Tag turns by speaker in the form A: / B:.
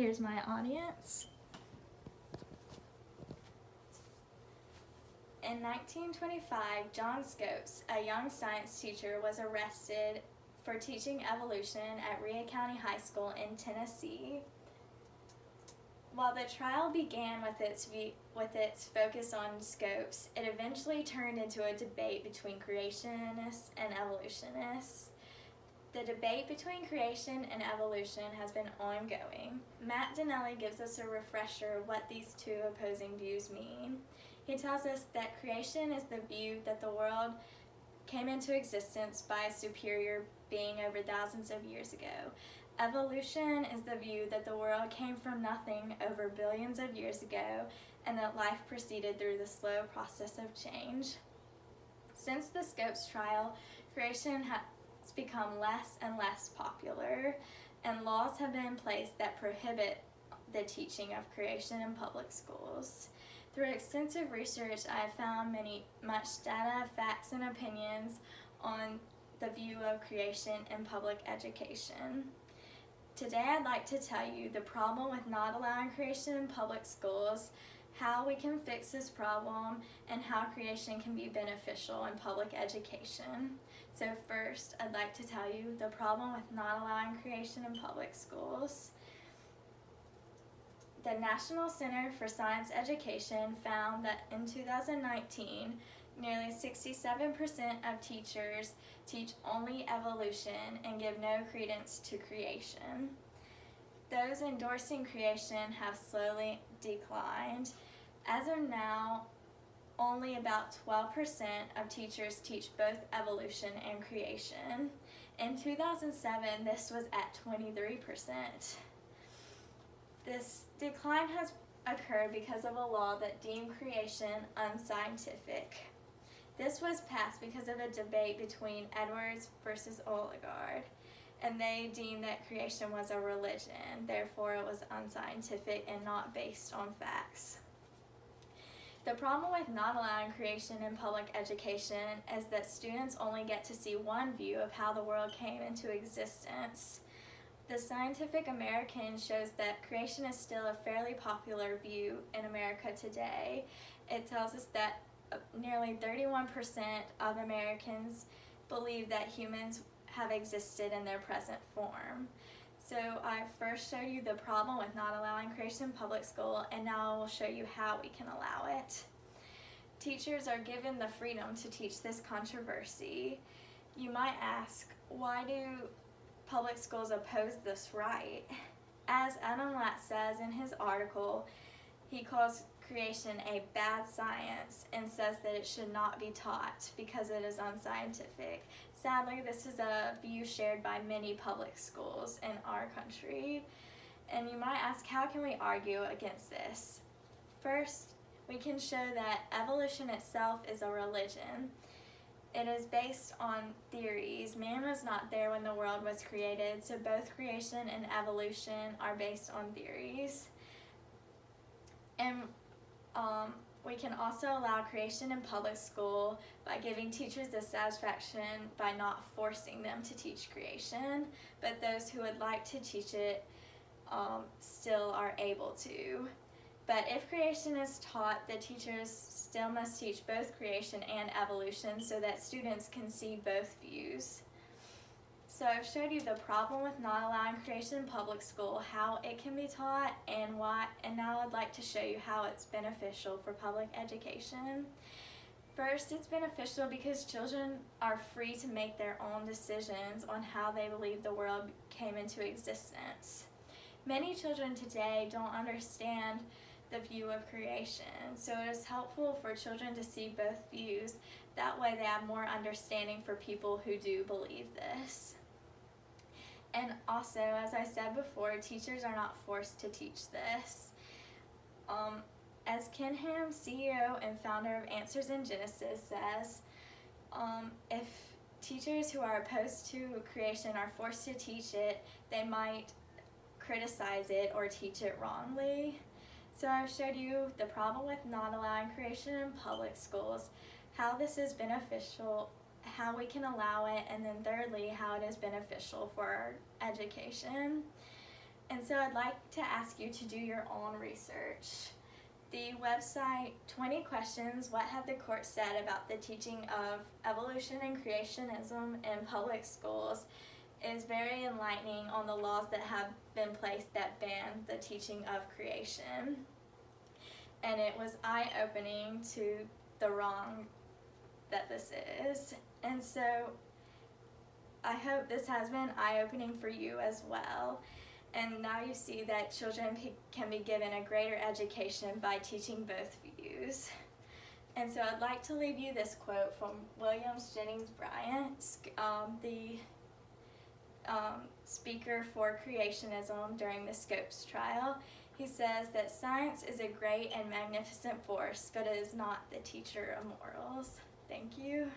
A: Here's my audience. In 1925, John Scopes, a young science teacher, was arrested for teaching evolution at Rhea County High School in Tennessee. While the trial began with its focus on Scopes, it eventually turned into a debate between creationists and evolutionists. The debate between creation and evolution has been ongoing. Matt Donnelly gives us a refresher of what these two opposing views mean. He tells us that creation is the view that the world came into existence by a superior being over thousands of years ago. Evolution is the view that the world came from nothing over billions of years ago and that life proceeded through the slow process of change. Since the Scopes trial, creation has become less and less popular, and laws have been in place that prohibit the teaching of creation in public schools. Through extensive research, I have found much data, facts, and opinions on the view of creation in public education. Today I'd like to tell you the problem with not allowing creation in public schools, how we can fix this problem, and how creation can be beneficial in public education. So first, I'd like to tell you the problem with not allowing creation in public schools. The National Center for Science Education found that in 2019, nearly 67% of teachers teach only evolution and give no credence to creation. Those endorsing creation have slowly declined. As of now, only about 12% of teachers teach both evolution and creation. In 2007, this was at 23%. This decline has occurred because of a law that deemed creation unscientific. This was passed because of a debate between Edwards versus Oligard, and they deemed that creation was a religion, therefore it was unscientific and not based on facts. The problem with not allowing creation in public education is that students only get to see one view of how the world came into existence. The Scientific American shows that creation is still a fairly popular view in America today. It tells us that nearly 31% of Americans believe that humans have existed in their present form. So I first showed you the problem with not allowing creation in public school, and now I will show you how we can allow it. Teachers are given the freedom to teach this controversy. You might ask, why do public schools oppose this right? As Adam Latt says in his article, he calls creation a bad science and says that it should not be taught because it is unscientific. Sadly, this is a view shared by many public schools in our country. And you might ask, how can we argue against this? First, we can show that evolution itself is a religion. It is based on theories. Man was not there when the world was created, so both creation and evolution are based on theories. And we can also allow creation in public school by giving teachers the satisfaction by not forcing them to teach creation, but those who would like to teach it still are able to. But if creation is taught, the teachers still must teach both creation and evolution so that students can see both views. So I've showed you the problem with not allowing creation in public school, how it can be taught, and why, and now I'd like to show you how it's beneficial for public education. First, it's beneficial because children are free to make their own decisions on how they believe the world came into existence. Many children today don't understand the view of creation, so it is helpful for children to see both views. That way they have more understanding for people who do believe this. And also, as I said before, teachers are not forced to teach this. As Ken Ham, CEO and founder of Answers in Genesis, says, if teachers who are opposed to creation are forced to teach it, they might criticize it or teach it wrongly. So I've showed you the problem with not allowing creation in public schools, how this is beneficial, how we can allow it, and then thirdly, how it is beneficial for our education. And so I'd like to ask you to do your own research. The website 20 Questions, What Have the Courts Said About the Teaching of Evolution and Creationism in Public Schools, is very enlightening on the laws that have been placed that ban the teaching of creation. And it was eye-opening to the wrong that this is. And so I hope this has been eye-opening for you as well. And now you see that children can be given a greater education by teaching both views. And so I'd like to leave you this quote from William Jennings Bryan, the speaker for creationism during the Scopes trial. He says that science is a great and magnificent force, but it is not the teacher of morals. Thank you.